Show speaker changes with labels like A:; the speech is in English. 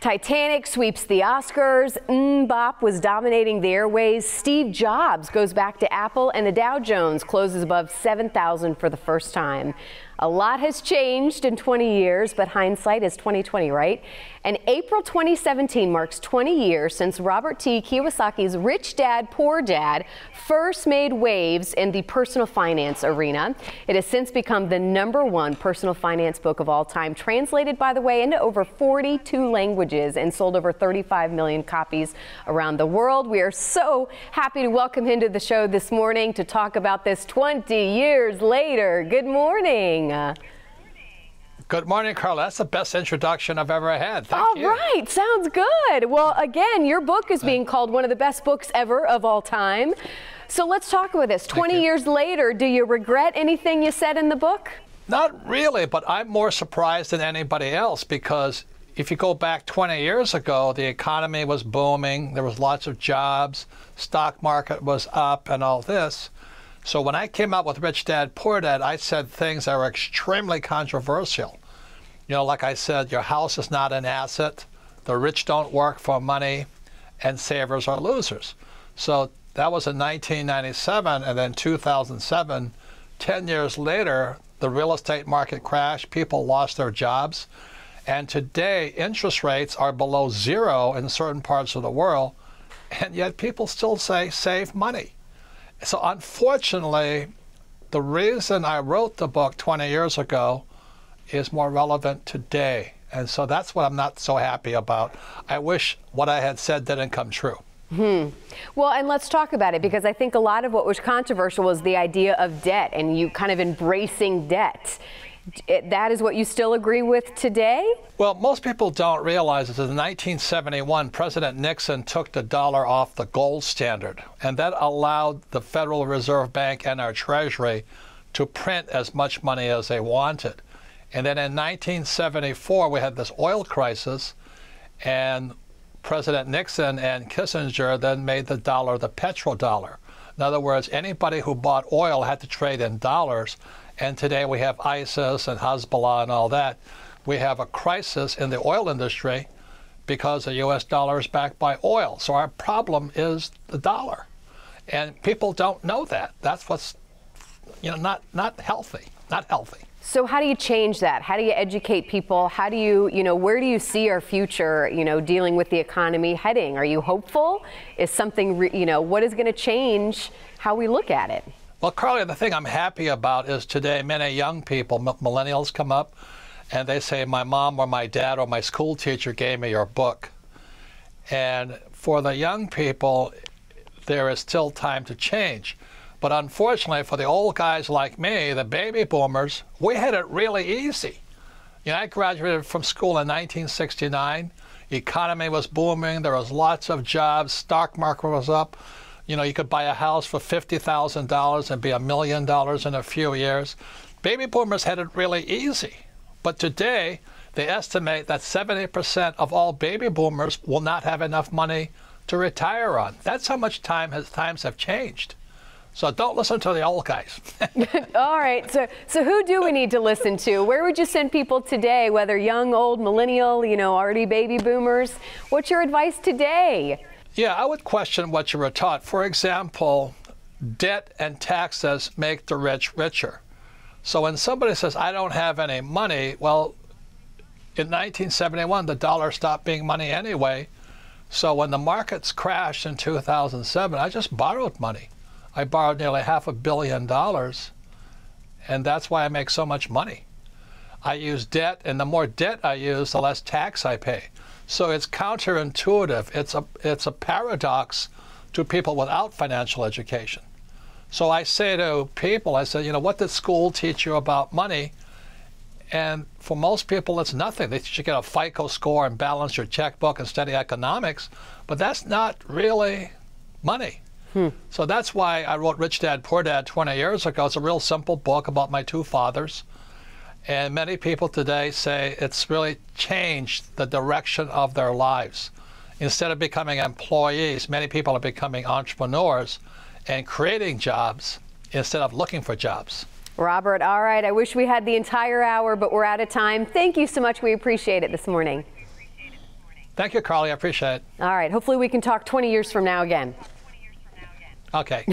A: Titanic sweeps the Oscars, Bop was dominating the airways, Steve Jobs goes back to Apple, and the Dow Jones closes above 7,000 for the first time. A lot has changed in 20 years, but hindsight is 20/20, right? And April 2017 marks 20 years since Robert T. Kiyosaki's Rich Dad, Poor Dad first made waves in the personal finance arena. It has since become the #1 personal finance book of all time, translated, by the way, into over 42 languages and sold over 35 million copies around the world. We are so happy to welcome him to the show this morning to talk about this 20 years later. Good morning.
B: Good morning, Carla. That's the best introduction I've ever had. Thank you.
A: All right. Sounds good. Well, again, your book is being called one of the best books ever of all time. So let's talk about this. 20 years later, do you regret anything you said in the book?
B: Not really, but I'm more surprised than anybody else because if you go back 20 years ago, the economy was booming. There was lots of jobs. Stock market was up and all this. So when I came out with Rich Dad, Poor Dad, I said things that were extremely controversial. You know, like I said, your house is not an asset, the rich don't work for money, and savers are losers. So that was in 1997, and then 2007, 10 years later, the real estate market crashed, people lost their jobs, and today interest rates are below zero in certain parts of the world, and yet people still say save money. So unfortunately, the reason I wrote the book 20 years ago is more relevant today. And so that's what I'm not so happy about. I wish what I had said didn't come true.
A: Well, and let's talk about it, because I think a lot of what was controversial was the idea of debt and you kind of embracing debt. That is what you still agree with today?
B: Well, most people don't realize that in 1971, President Nixon took the dollar off the gold standard, and that allowed the Federal Reserve Bank and our Treasury to print as much money as they wanted. And then in 1974, we had this oil crisis, and President Nixon and Kissinger then made the dollar the petrodollar. In other words, anybody who bought oil had to trade in dollars. And today we have ISIS and Hezbollah and all that. We have a crisis in the oil industry because the U.S. dollar is backed by oil. So our problem is the dollar. And people don't know that. That's what's, you know, not healthy, not healthy.
A: So how do you change that? How do you educate people? How do you, where do you see our future, dealing with the economy heading? Are you hopeful? Is something, what is going to change how we look at it?
B: Well, Carly, the thing I'm happy about is today many young people, millennials, come up and they say, my mom or my dad or my school teacher gave me your book. And for the young people, there is still time to change. But unfortunately, for the old guys like me, the baby boomers, we had it really easy. I graduated from school in 1969. The economy was booming. There was lots of jobs. Stock market was up. You could buy a house for $50,000 and be $1 million in a few years. Baby boomers had it really easy. But today, they estimate that 70% of all baby boomers will not have enough money to retire on. That's how much times have changed. So don't listen to the old guys.
A: All right. So who do we need to listen to? Where would you send people today, whether young, old, millennial, already baby boomers? What's your advice today?
B: Yeah, I would question what you were taught. For example, debt and taxes make the rich richer. So when somebody says, I don't have any money, well, in 1971, the dollar stopped being money anyway. So when the markets crashed in 2007, I just borrowed money. I borrowed nearly $500 million, and that's why I make so much money. I use debt, and the more debt I use, the less tax I pay. So it's counterintuitive. It's a paradox to people without financial education. So I say to people, I say, what did school teach you about money? And for most people, it's nothing. They teach you to get a FICO score and balance your checkbook and study economics, but that's not really money. So that's why I wrote Rich Dad, Poor Dad 20 years ago. It's a real simple book about my two fathers. And many people today say it's really changed the direction of their lives. Instead of becoming employees, many people are becoming entrepreneurs and creating jobs instead of looking for jobs.
A: Robert, all right. I wish we had the entire hour, but we're out of time. Thank you so much. We appreciate it this morning.
B: Thank you, Carly. I appreciate it.
A: All right. Hopefully we can talk 20 years from now again.
B: Okay.